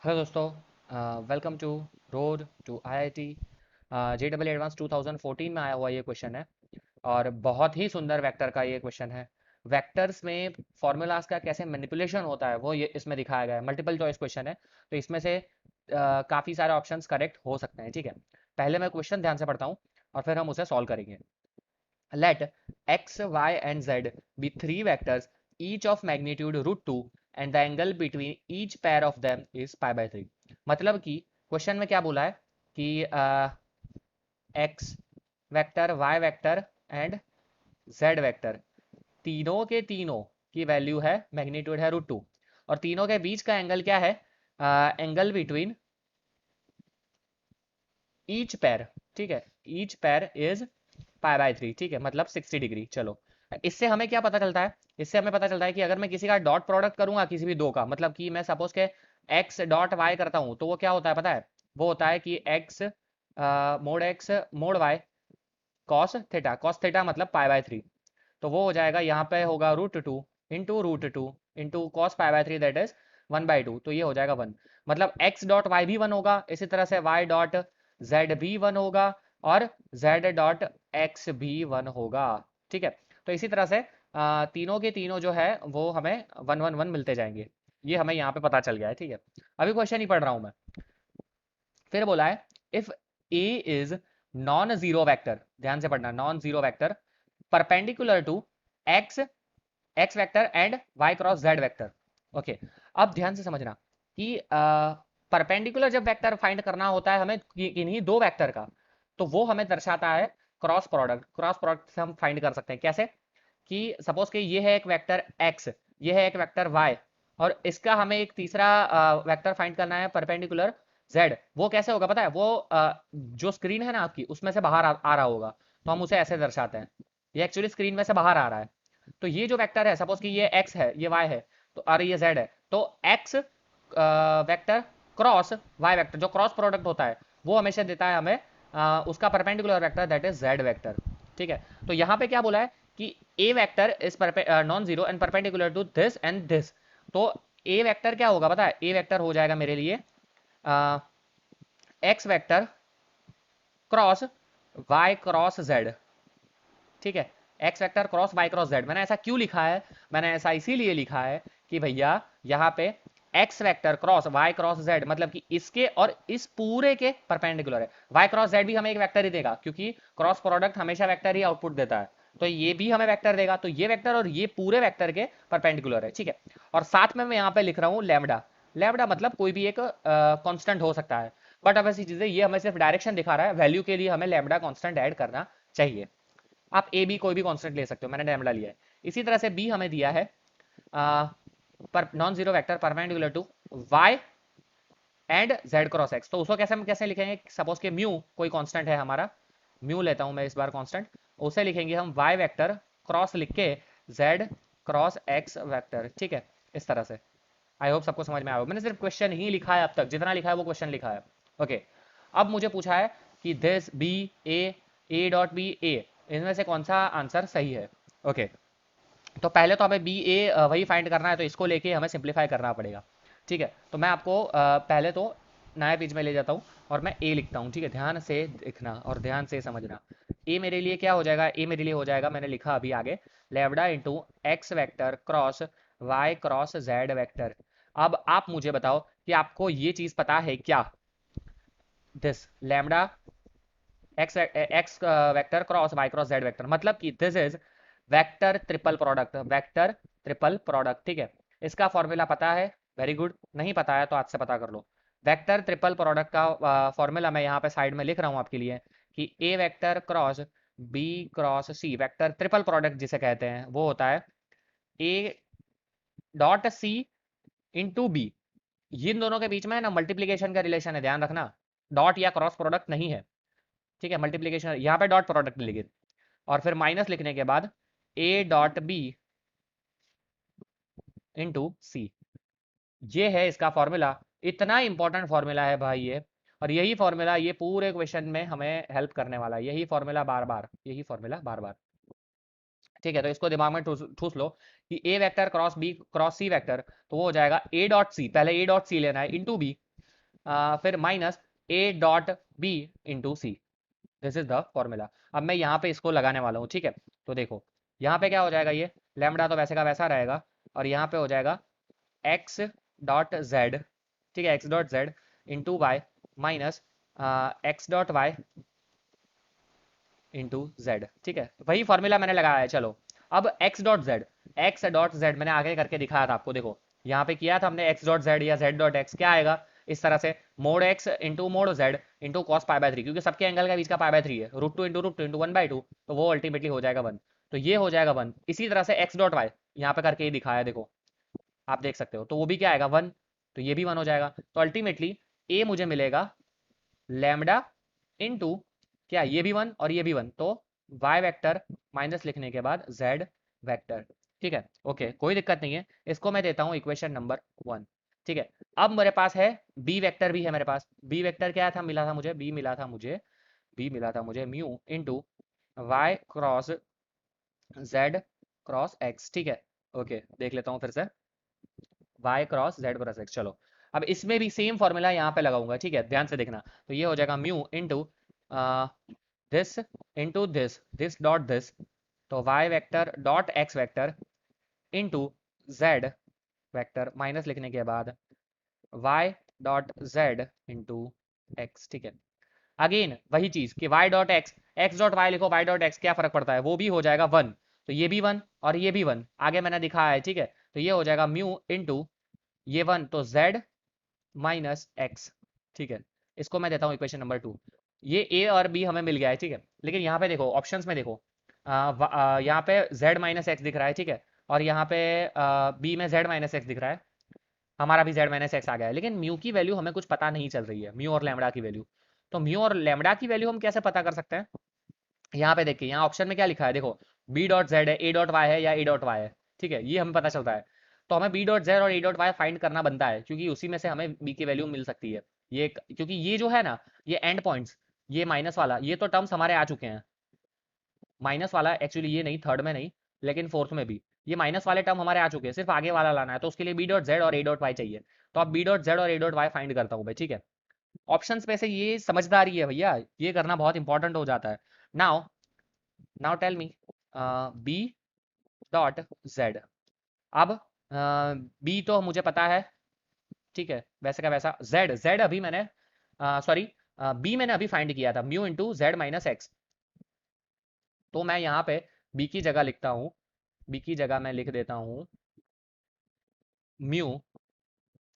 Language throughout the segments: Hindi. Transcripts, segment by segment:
हेलो दोस्तों, welcome to road to IIT. JEE advance 2014 में आया हुआ ये क्वेश्चन है और बहुत ही सुंदर वेक्टर का ये क्वेश्चन है। वेक्टर्स में फॉर्मूलाज का कैसे मैनिपुलेशन होता है वो ये इसमें दिखाया गया है। मल्टीपल चॉइस क्वेश्चन है तो इसमें से काफ़ी सारे ऑप्शंस करेक्ट हो सकते हैं। ठीक है, पहले मैं क्वेश्चन ध्यान से पढ़ता हूँ और फिर हम उसे सॉल्व करेंगे। Let x, y, and z be three vectors, each of magnitude √2, and the angle between each pair of them is π/3। मतलब कि क्वेश्चन में क्या बोला है कि x vector, y vector and z vector तीनों के तीनों की वैल्यू है, मैग्नीट्यूड है √2, और तीनों के बीच का एंगल क्या है? एंगल बिटवीन ईच पैर। ठीक है, ईच पैर इज π/3। ठीक है, मतलब 60 डिग्री। चलो, इससे हमें क्या पता चलता है? इससे हमें पता चलता है कि अगर मैं किसी का डॉट प्रोडक्ट करूंगा किसी भी दो का, मतलब कि मैं सपोज के x डॉट y करता हूं, तो वो क्या होता है पता है? वो होता है कि x mode y cos theta मतलब π/3। तो वो हो जाएगा, यहाँ पे होगा √2 इंटू कॉस π/3, दैट इज 1/2। तो ये हो जाएगा 1। मतलब x डॉट y भी 1 होगा, इसी तरह से y डॉट z भी 1 होगा और z डॉट x भी 1 होगा। ठीक है, तो इसी तरह से तीनों के तीनों जो है वो हमें 1 1 1 मिलते जाएंगे। ये हमें यहाँ पे पता चल गया है। ठीक है, अभी क्वेश्चन ही पढ़ रहा हूँ मैं। फिर बोला है, if a is non zero vector, ध्यान से पढ़ना, non zero vector perpendicular to x x vector and y cross z vector. Okay, अब ध्यान से समझना कि परपेंडिकुलर जब वेक्टर फाइंड करना होता है हमें किन्हीं दो वेक्टर का, तो वो हमें दर्शाता है क्रॉस प्रोडक्ट। क्रॉस प्रोडक्ट से हम फाइंड कर सकते हैं कैसे? कि सपोज कि ये है एक वेक्टर x, ये है एक वेक्टर y, और इसका हमें एक तीसरा वेक्टर फाइंड करना है परपेंडिकुलर z। वो कैसे होगा पता है? वो जो स्क्रीन है ना आपकी, उसमें से बाहर आ रहा होगा, तो हम उसे ऐसे दर्शाते हैं। ये एक्चुअली स्क्रीन में से बाहर आ रहा है। तो ये जो वेक्टर है, सपोज कि ये x है, ये y है, तो और ये z है, तो x vector cross y vector, जो क्रॉस प्रोडक्ट होता है, वो हमेशा देता है हमें उसका perpendicular vector, that is z vector. ठीक है, तो यहाँ पे क्या बोला है कि a vector is non zero and perpendicular to this and this. तो a वेक्टर क्या होगा पता है? a वेक्टर हो जाएगा मेरे लिए x vector cross y cross z। ठीक है, x vector cross Y cross z. मैंने ऐसा क्यों लिखा है? मैंने ऐसा इसीलिए लिखा है कि भैया यहाँ पे x vector cross Y cross z, मतलब कि इसके और इस पूरे के परपेंडिकुलर है। वाई क्रॉस जेड भी हमें एक वेक्टर ही देगा, क्योंकि क्रॉस प्रोडक्ट हमेशा वेक्टर ही आउटपुट देता है। तो ये भी हमें वेक्टर देगा, तो ये वेक्टर और ये पूरे वेक्टर के परपेंडिकुलर है। ठीक है, और साथ में मैं यहाँ पे लिख रहा हूँ लैम्डा। लैम्डा मतलब कोई भी एक कांस्टेंट हो सकता है, बट अब ऐसी चीजें, ये हमें सिर्फ डायरेक्शन दिखा रहा है, वैल्यू के लिए हमें लैम्डा कांस्टेंट ऐड करना चाहिए। आप ए बी कोई भी कांस्टेंट ले सकते हो, मैंने लैम्डा लिया है। इसी तरह से बी हमें दिया है पर non zero vector perpendicular to y and z cross x. तो उसको कैसे हम कैसे लिखेंगे? सपोज के म्यू कोई कांस्टेंट है हमारा, म्यू लेता हूं मैं इस बार कांस्टेंट, उसे लिखेंगे हम वाई वेक्टर क्रॉस लिख के जेड क्रॉस एक्स वेक्टर। ठीक है, इस तरह से। आई होप सबको समझ में आया। मैंने सिर्फ क्वेश्चन ही लिखा है, अब तक जितना लिखा है वो क्वेश्चन लिखा है। ओके, अब मुझे पूछा है कि this B A dot B A, इनमें से कौन सा आंसर सही है? ओके, तो पहले तो हमें बी ए वही फाइंड करना है, तो इसको लेके हमें सिंप्लीफाई करना पड़ेगा। ठीक है, तो मैं आपको पहले तो नया पेज में ले जाता हूँ और मैं ए लिखता हूँ। ठीक है, ध्यान से देखना और ध्यान से समझना। ए मेरे लिए क्या हो जाएगा? ए मेरे लिए हो जाएगा, मैंने लिखा अभी आगे, lambda into X vector cross Y cross Z vector. अब आप मुझे बताओ कि आपको ये चीज पता है क्या? This lambda x vector cross Y cross z vector, मतलब कि this is vector triple product. Vector triple product. ठीक है, इसका फॉर्मूला पता है? Very good. नहीं पता है तो आज से पता कर लो। वेक्टर ट्रिपल प्रोडक्ट का फॉर्मूला मैं यहाँ पे साइड में लिख रहा हूँ आपके लिए, कि A vector cross B cross C, vector triple product जिसे कहते हैं, वो होता है A dot C into B. इन दोनों के बीच में ना मल्टीप्लीकेशन का रिलेशन है, ध्यान रखना। डॉट या क्रॉस प्रोडक्ट नहीं है। ठीक है, मल्टीप्लीकेशन यहाँ पे डॉट प्रोडक्ट लिखे, और फिर माइनस लिखने के बाद ए डॉट बी इंटू सी। ये है इसका फॉर्मूला। इतना इंपॉर्टेंट फॉर्मूला है भाई ये, और यही फॉर्मूला ये पूरे क्वेश्चन में हमें हेल्प करने वाला है। यही फॉर्मूला बार बार, यही फॉर्मूला बार बार। ठीक है, तो इसको दिमाग में ठूस ठूस लो कि A vector cross B cross C vector, तो वो हो जाएगा ए डॉट सी, पहले ए डॉट सी लेना है, इंटू बी। फिर minus A dot B into C. This is the formula. अब मैं यहाँ पे इसको लगाने वाला हूँ, ठीक है। तो देखो यहाँ पे क्या हो जाएगा, ये लैम्बडा तो वैसे का वैसा रहेगा, और यहाँ पे हो जाएगा एक्स डॉट जेड, ठीक है, x dot z into y minus x dot y into z, ठीक है। वही फॉर्मूला मैंने लगाया है। चलो अब एक्स डॉट जेड मैंने आगे करके दिखाया था आपको। देखो यहाँ पे किया था हमने एक्स डॉट जेड या जेड डॉट एक्स, क्या आएगा इस तरह से, mode x into mode Z into cos pi by 3, क्योंकि सबके एंगल के बीच का पाई बाय 3 है, रूट टू इंटू 1/2, तो वो अल्टीमेटली हो जाएगा 1। तो ये हो जाएगा 1। इसी तरह से एक्स डॉट वाई यहाँ पे करके ही दिखाया है, देखो आप देख सकते हो, तो वो भी क्या आएगा 1, तो ये भी 1 हो जाएगा। तो अल्टीमेटली ए मुझे मिलेगा लैम्डा इनटू क्या, ये भी 1 और ये भी 1, तो y वेक्टर माइनस लिखने के बाद z वेक्टर, ठीक है। ओके कोई दिक्कत नहीं है, इसको मैं देता हूँ इक्वेशन नंबर 1, ठीक है। अब मेरे पास है b वेक्टर भी है मेरे पास। b वेक्टर क्या था, मिला था मुझे, b मिला था मुझे mu into y cross z cross x, ठीक है। ओके देख लेता हूँ फिर से, y cross z cross x। चलो अब इसमें भी सेम फॉर्मूला यहाँ पे लगाऊंगा, ठीक है, ध्यान से देखना। तो ये हो जाएगा mu into this into this dot this, तो y vector dot x vector into z vector minus लिखने के बाद y dot z into x, ठीक है। अगेन वही चीज कि y dot x dot y लिखो, y डॉट x क्या फर्क पड़ता है, वो भी हो जाएगा 1, तो ये भी 1 और ये भी 1 आगे मैंने दिखाया है, ठीक है। तो ये हो जाएगा म्यू इनटू ये 1, तो z माइनस एक्स, ठीक है। इसको मैं देता हूँ इक्वेशन नंबर 2। ये ए और बी हमें मिल गया है, ठीक है। लेकिन यहाँ पे देखो ऑप्शंस में देखो, यहाँ पे z माइनस एक्स दिख रहा है, ठीक है, और यहाँ पे बी में z माइनस एक्स दिख रहा है, हमारा भी z माइनस एक्स आ गया है। लेकिन म्यू की वैल्यू हमें कुछ पता नहीं चल रही है, म्यू और लैम्बडा की वैल्यू। तो म्यू और लैम्बडा की वैल्यू हम कैसे पता कर सकते हैं, यहाँ पे देखिए, यहाँ ऑप्शन में क्या लिखा है, देखो बी डॉट जेड है, ए डॉट वाई है या ए डॉट वाई है, ठीक है, ये हमें पता चलता है। तो हमें बी डॉट जेड और ए डॉट वाई फाइंड करना बनता है, क्योंकि उसी में से हमें बी की वैल्यू मिल सकती है। ये क्योंकि ये जो है ना, ये एंड पॉइंट्स, ये माइनस वाला, ये तो टर्म्स हमारे आ चुके हैं। माइनस वाला एक्चुअली ये नहीं, थर्ड में नहीं, लेकिन फोर्थ में भी ये माइनस वाले टर्म हमारे आ चुके हैं, सिर्फ आगे वाला लाना है। तो उसके लिए बी डॉट जेड और ए डॉट वाई चाहिए। तो अब बी डॉट जेड और ए डॉट वाई फाइंड करता हूँ भाई, ठीक है। ऑप्शंस में से ये समझदारी है भैया, ये करना बहुत इंपॉर्टेंट हो जाता है। Now now tell me B dot z. अब बी तो मुझे पता है, ठीक है, वैसे का वैसा। जेड जेड अभी मैंने सॉरी बी मैंने अभी फाइंड किया था, mu into z minus x. तो मैं यहाँ पे बी की जगह लिखता हूँ, बी की जगह मैं लिख देता हूँ mu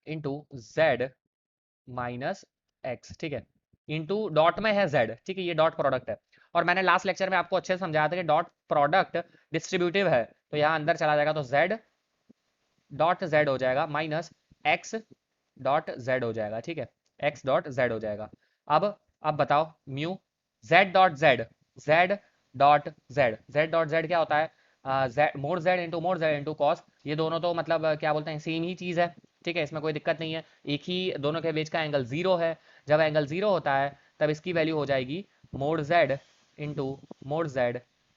into z minus x, ठीक है, इंटू डॉट में है जेड, ठीक है, ये डॉट प्रोडक्ट है। और मैंने लास्ट लेक्चर में आपको अच्छे से समझाया था कि डॉट प्रोडक्ट डिस्ट्रीब्यूटिव है, तो यहाँ अंदर चला जाएगा, तो जेड डॉट जेड हो जाएगा माइनस एक्स डॉट जेड हो जाएगा, ठीक है, एक्स डॉट जेड हो जाएगा। अब बताओ म्यू जेड डॉट जेड क्या होता है, मोड जेड इंटू कॉस। ये दोनों तो मतलब क्या बोलते हैं, सेम ही चीज़ है, ठीक है, इसमें कोई दिक्कत नहीं है। एक ही दोनों के बीच का एंगल जीरो है, जब एंगल जीरो होता है तब इसकी वैल्यू हो जाएगी mode Z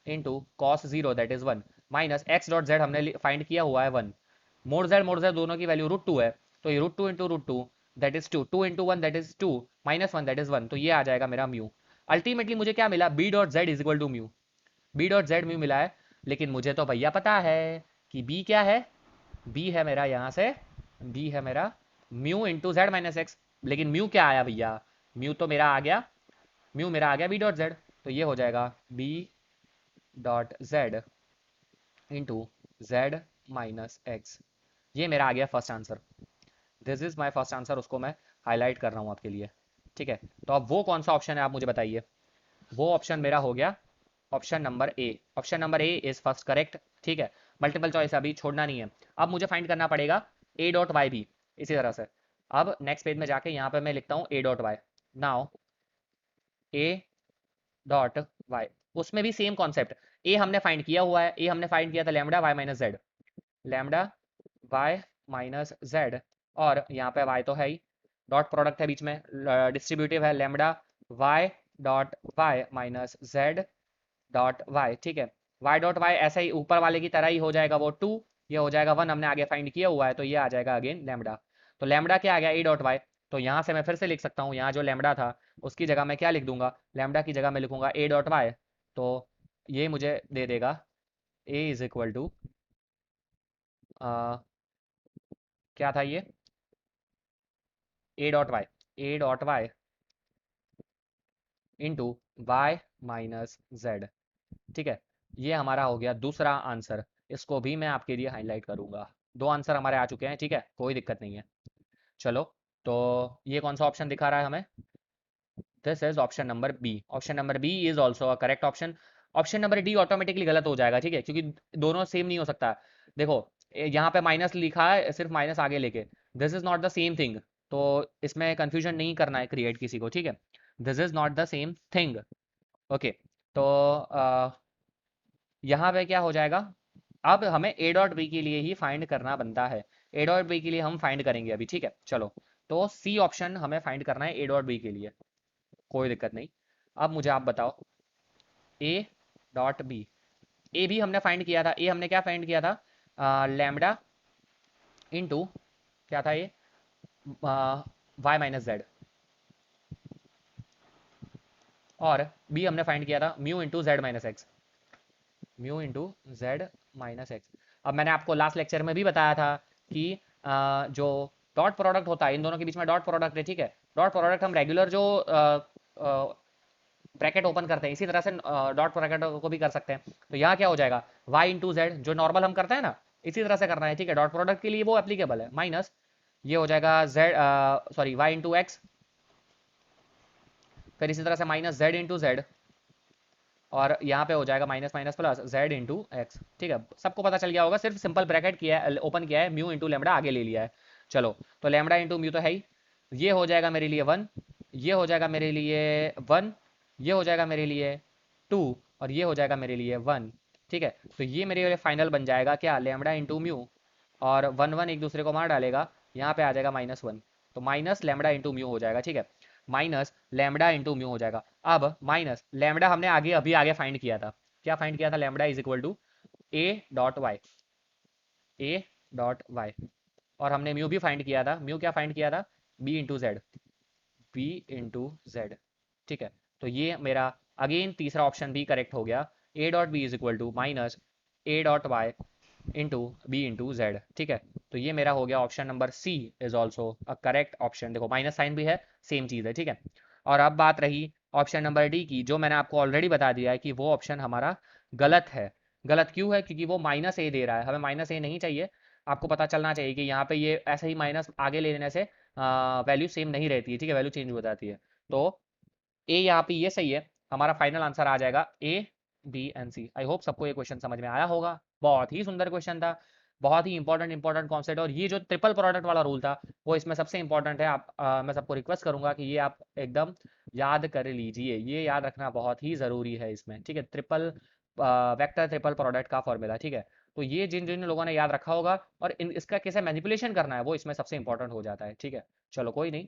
into cos zero, that is 1, minus x dot Z हमने फाइंड किया हुआ है 1। मोड जेड दोनों की वैल्यू √2 है, तो ये √2 into √2 that is 2, 2 into 1 that is 2, minus 1 that is 1, तो ये आ जाएगा मेरा म्यू। अल्टीमेटली मुझे क्या मिला, B dot z is equal to mu, B dot z mu मिला है। लेकिन मुझे तो भैया पता है कि बी क्या है, बी है मेरा यहाँ से, बी है मेरा mu into z minus x. लेकिन म्यू क्या आया भैया, म्यू तो मेरा आ गया, म्यू मेरा आ गया बी डॉट जेड, तो ये हो जाएगा B dot z into z minus x. ये मेरा आ गया first answer, this is my first answer, उसको मैं हाईलाइट कर रहा हूँ आपके लिए, ठीक है। तो अब वो कौन सा ऑप्शन है आप मुझे बताइए। वो ऑप्शन मेरा हो गया option number A, option number A is first correct, ठीक है। मल्टीपल चॉइस अभी छोड़ना नहीं है। अब मुझे फाइंड करना पड़ेगा ए डॉट वाई भी इसी तरह से। अब नेक्स्ट पेज में जाके यहाँ पे मैं लिखता हूँ A dot y. Now A dot y, उसमें भी सेम कॉन्सेप्ट, ए हमने फाइंड किया हुआ है, ए हमने फाइंड किया था lambda y minus z, lambda y minus z, और यहाँ पे वाई तो है ही, डॉट प्रोडक्ट है बीच में, डिस्ट्रीब्यूटिव है, lambda y dot y minus z dot y, ठीक है। वाई डॉट वाई ऐसा ही ऊपर वाले की तरह ही हो जाएगा, वो 2, ये हो जाएगा 1, हमने आगे फाइंड किया हुआ है, तो ये आ जाएगा अगेन लैम्डा। तो लैम्डा क्या आ गया, ए डॉट वाई, तो यहाँ से मैं फिर से लिख सकता हूँ, यहाँ जो लैम्बडा था उसकी जगह मैं क्या लिख दूंगा, लैम्बडा की जगह मैं लिखूंगा ए डॉट वाई। तो ये मुझे दे देगा ए इज इक्वल टू, क्या था ये, A dot y into y minus z. ठीक है, ये हमारा हो गया दूसरा आंसर। इसको भी मैं आपके लिए हाईलाइट करूंगा। दो आंसर हमारे आ चुके हैं, ठीक है, कोई दिक्कत नहीं है। चलो, तो ये कौन सा ऑप्शन दिखा रहा है हमें, this is option number B. Option number B is also a correct option. Option number D automatically गलत हो जाएगा, ठीक है, क्योंकि दोनों सेम नहीं हो सकता। देखो, यहाँ पे माइनस लिखा है, सिर्फ माइनस आगे लेके, this is not the same thing. तो इसमें कंफ्यूजन नहीं करना है क्रिएट किसी को, ठीक है, this is not the same thing. Okay, तो यहाँ पे क्या हो जाएगा, अब हमें ए डॉट बी के लिए ही फाइंड करना बनता है। ए डॉट बी के लिए हम फाइंड करेंगे अभी, ठीक है। चलो, तो सी ऑप्शन हमें फाइंड करना है ए डॉट बी के लिए, कोई दिक्कत नहीं। अब मुझे आप बताओ, ए डॉट बी, ए भी हमने फाइंड किया था। ए हमने क्या फाइंड किया था, लैम्बडा इंटू, क्या था ये, वाई माइनस जेड। और बी हमने फाइंड किया था mu into z minus x, mu into z minus x. अब मैंने आपको लास्ट लेक्चर में भी बताया था कि जो डॉट प्रोडक्ट होता है, इन दोनों के बीच में डॉट प्रोडक्ट है, ठीक है। डॉट प्रोडक्ट हम रेगुलर जो ब्रैकेट ओपन करते हैं, इसी तरह से डॉट ब्रैकेट को भी कर सकते हैं। तो यहाँ क्या हो जाएगा, y इंटू जेड, जो नॉर्मल हम करते हैं ना, इसी तरह से करना है, ठीक है। डॉट प्रोडक्ट के लिए वो एप्लीकेबल है, माइनस ये हो जाएगा Z, sorry y into x, फिर इसी तरह से माइनस जेड इंटू जेड, और यहाँ पे हो जाएगा minus minus plus Z into x. ठीक है, सबको पता चल गया होगा, सिर्फ सिंपल ब्रैकेट किया है, ओपन किया है, म्यू इंटू लेमड़ा आगे ले लिया है। चलो, तो लेमड़ा इंटू म्यू तो है ही, ये हो जाएगा मेरे लिए वन, ये हो जाएगा मेरे लिए वन, ये हो जाएगा मेरे लिए टू, और ये हो जाएगा मेरे लिए वन। ठीक है, तो ये मेरे लिए फाइनल बन जाएगा क्या, लेमड़ा इंटू म्यू, और वन वन एक दूसरे को मार डालेगा, यहाँ पे आ जाएगा माइनस वन, तो माइनस लेमड़ा इंटू म्यू हो जाएगा, ठीक है, माइनस लेमड़ा इंटू म्यू हो जाएगा। अब माइनस लेमड़ा हमने आगे अभी आगे फाइंड किया था, क्या फाइंड किया था, lambda is equal to A dot y, A dot y, और हमने म्यू भी फाइंड किया था, म्यू क्या फाइंड किया था, B into z, B into z. ठीक है, तो ये मेरा अगेन तीसरा ऑप्शन भी करेक्ट हो गया, A dot B is equal to minus A dot y into B into z. ठीक है, तो ये मेरा हो गया option number C is also a correct option. देखो, माइनस साइन भी है, सेम चीज़ है, ठीक है। और अब बात रही ऑप्शन नंबर डी की, जो मैंने आपको ऑलरेडी बता दिया है कि वो ऑप्शन हमारा गलत है। गलत क्यों है, क्योंकि वो माइनस ए दे रहा है, हमें माइनस ए नहीं चाहिए। आपको पता चलना चाहिए कि यहाँ पे ये ऐसे ही माइनस आगे ले लेने से वैल्यू सेम नहीं रहती है, ठीक है, वैल्यू चेंज हो जाती है। तो ए यहाँ पे ये सही है, हमारा फाइनल आंसर आ जाएगा A B and C. I hope सबको ये क्वेश्चन समझ में आया होगा। बहुत ही सुंदर क्वेश्चन था, बहुत ही इंपॉर्टेंट कॉन्सेप्ट, और ये जो ट्रिपल प्रोडक्ट वाला रूल था वो इसमें सबसे इंपॉर्टेंट है। आप मैं सबको रिक्वेस्ट करूंगा कि ये आप एकदम याद कर लीजिए, ये याद रखना बहुत ही ज़रूरी है इसमें, ठीक है। ट्रिपल वेक्टर ट्रिपल प्रोडक्ट का फॉर्मूला, ठीक है। तो ये जिन जिन लोगों ने याद रखा होगा, और इसका कैसे मैनिपुलेशन करना है वो इसमें सबसे इंपॉर्टेंट हो जाता है, ठीक है। चलो, कोई नहीं,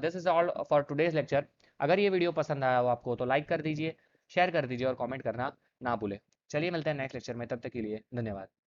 this is all for today's lecture. अगर ये वीडियो पसंद आया हो आपको तो लाइक कर दीजिए, शेयर कर दीजिए, और कमेंट करना ना भूलें। चलिए, मिलते हैं नेक्स्ट लेक्चर में, तब तक के लिए धन्यवाद।